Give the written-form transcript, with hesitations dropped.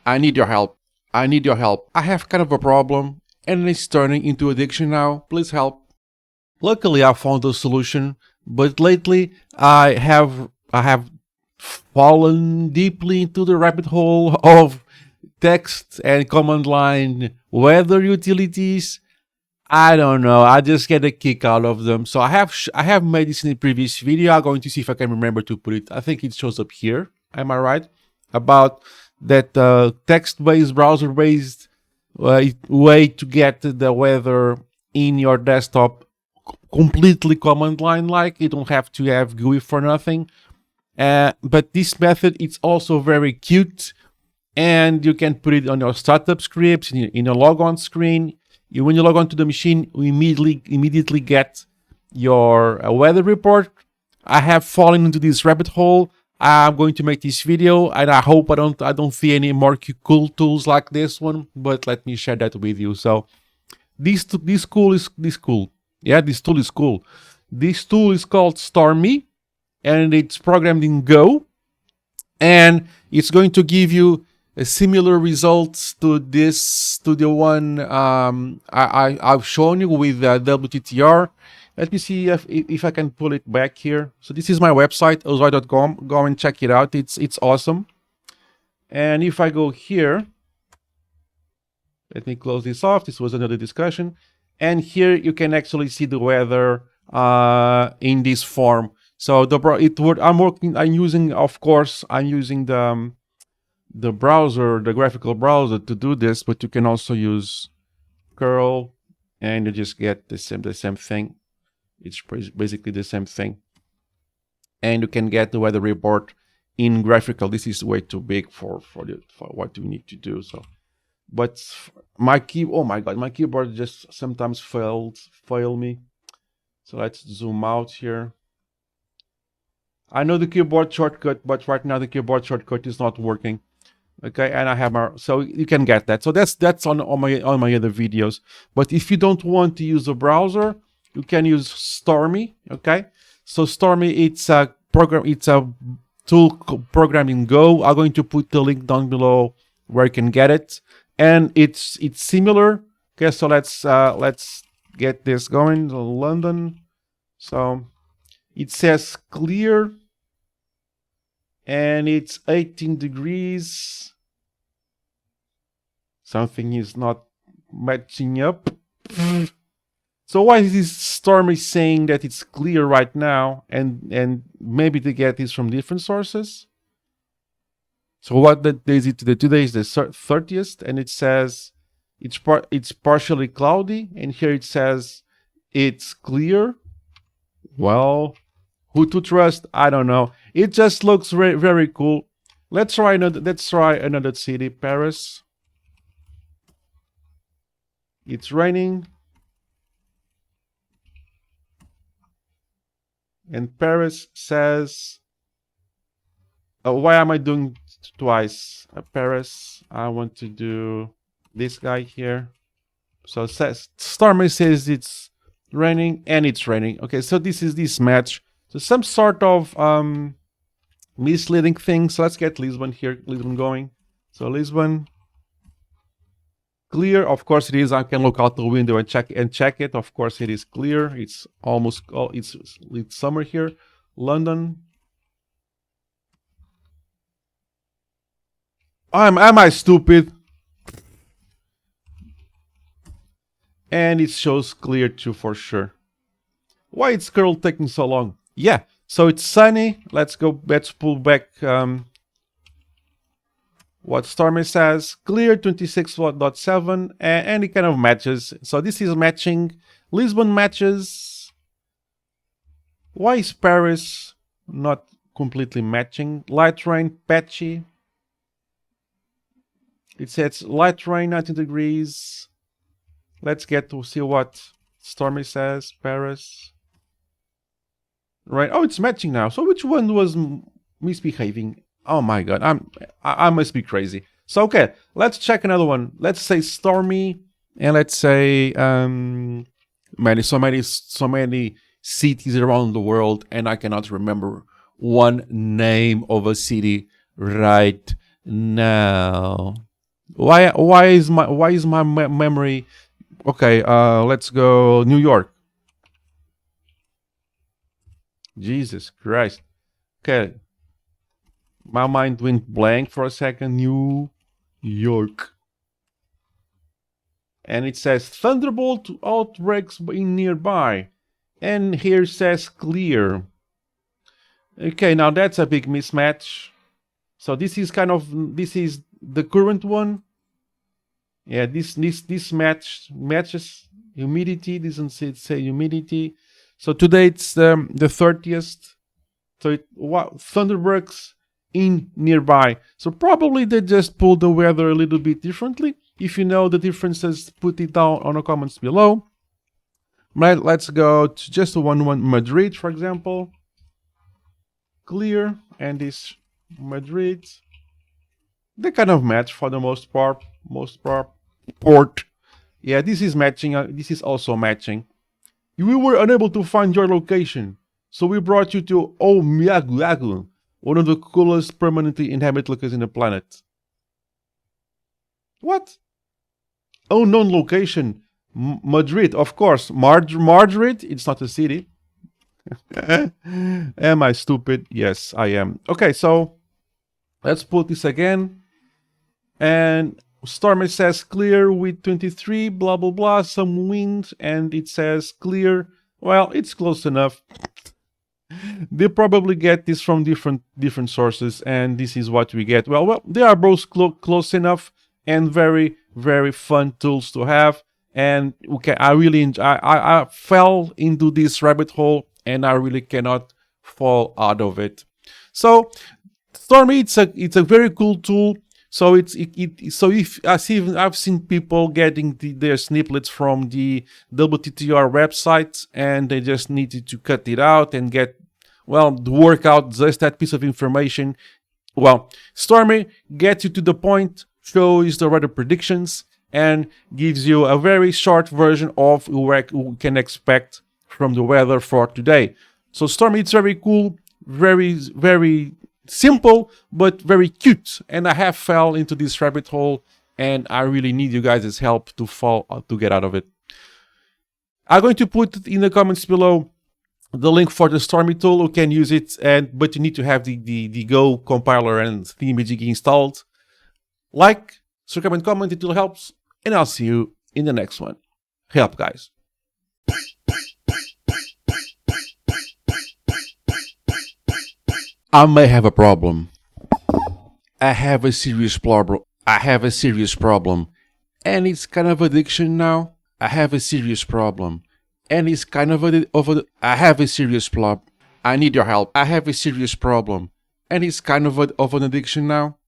I need your help. I need your help. I have kind of a problem and it's turning into addiction now. Please help. Luckily, I found a solution, but lately I have fallen deeply into the rabbit hole of text and command line weather utilities. I don't know. I just get a kick out of them. So I have made this in a previous video. I'm going to see if I can remember to put it. I think it shows up here. Am I right? About that text-based, browser-based way to get the weather in your desktop completely command line like. You don't have to have GUI for nothing. But this method is also very cute, and you can put it on your startup scripts in your logon screen. When you log on to the machine, you immediately get your weather report. I have fallen into this rabbit hole. I'm going to make this video, and I hope I don't see any more cool tools like this one. But let me share that with you. So this tool is cool. Yeah, this tool is cool. This tool is called Sormy, and it's programmed in Go, and it's going to give you similar results to the one I've shown you with WTTR. Let me see if I can pull it back here. So this is my website, ozzoy.com. Go and check it out. It's awesome. And if I go here, let me close this off. This was another discussion. And here you can actually see the weather in this form. So I'm using the browser, the graphical browser to do this, but you can also use curl and you just get the same thing. It's basically the same thing. And you can get the weather report in graphical. This is way too big for what you need to do. So, but oh my god, my keyboard just sometimes fail me. So let's zoom out here. I know the keyboard shortcut, but right now the keyboard shortcut is not working. Okay, and I have so you can get that. So that's on my other videos. But if you don't want to use a browser, you can use Sormy. Okay, so Sormy, it's a tool programmed in Go. I'm going to put the link down below where you can get it, and it's similar. Okay, so let's get this going. London. So it says clear, and it's 18 degrees. Something is not matching up. So why is this Sormy saying that it's clear right now, and maybe they get this from different sources? So what day is it today? Today is the 30th, and it says it's partially cloudy, and here it says it's clear. Well, who to trust? I don't know. It just looks very, very cool. Let's try another city, Paris. It's raining. And Paris says, why am I doing twice? Paris, I want to do this guy here. So Sormy says it's raining, and it's raining. Okay, so this is this match. So some sort of misleading thing. So let's get Lisbon here, Lisbon going. So Lisbon, clear. Of course it is. I can look out the window and check it. Of course it is clear. It's almost it's summer here. London. Am I stupid? And it shows clear too for sure. Why is curl taking so long? Yeah, so it's sunny. Let's pull back what Sormy says. Clear 26.7, and it kind of matches. So this is matching. Lisbon matches. Why is Paris not completely matching? Light rain, patchy. It says light rain, 19 degrees. Let's get to see what Sormy says. Paris. Right. Oh, it's matching now. So which one was misbehaving? Oh my god, I must be crazy. So okay, let's check another one. Let's say Sormy, and let's say so many cities around the world, and I cannot remember one name of a city right now. Why is my memory? Okay, let's go New York. Jesus Christ. Okay, my mind went blank for a second. New York. And it says Thunderbolt outbreaks in nearby. And here says clear. Okay, now that's a big mismatch. So this is the current one. Yeah, this matches humidity. Doesn't say humidity. So today it's the 30th. So Thunderbergs in nearby. So probably they just pulled the weather a little bit differently. If you know the differences, put it down on the comments below. Right, let's go to just the one Madrid, for example. Clear, and this Madrid. They kind of match for the most part. Port. Yeah, this is matching. This is also matching. We were unable to find your location, so we brought you to Omiagu, one of the coolest permanently inhabited locations in the planet. What? Unknown location. Madrid, of course. Madrid, it's not a city. Am I stupid? Yes, I am. Okay, so let's put this again. And Stormy says clear with 23, blah, blah, blah, some wind, and it says clear. Well, it's close enough. They probably get this from different sources, and this is what we get. Well, they are both close enough and very, very fun tools to have. And okay, I really enjoy. I fell into this rabbit hole, and I really cannot fall out of it. So, Stormy, it's a very cool tool. So if I've seen people getting their snippets from the WTTR website, and they just needed to cut it out and work out just that piece of information. Well, Stormy gets you to the point, shows the weather predictions, and gives you a very short version of what you can expect from the weather for today. So Stormy, it's very cool, very, very simple, but very cute. And I have fell into this rabbit hole, and I really need you guys' help to get out of it. I'm going to put in the comments below the link for the Stormy tool. You can use it, but you need to have the Go compiler and ThemeJig installed. Like, subscribe, comment, it will help, and I'll see you in the next one. Help, guys. I may have a problem. I have a serious problem. And it's kind of addiction now. I have a serious problem. And it's kind of I have a serious problem. I need your help. I have a serious problem. And it's kind of an addiction now.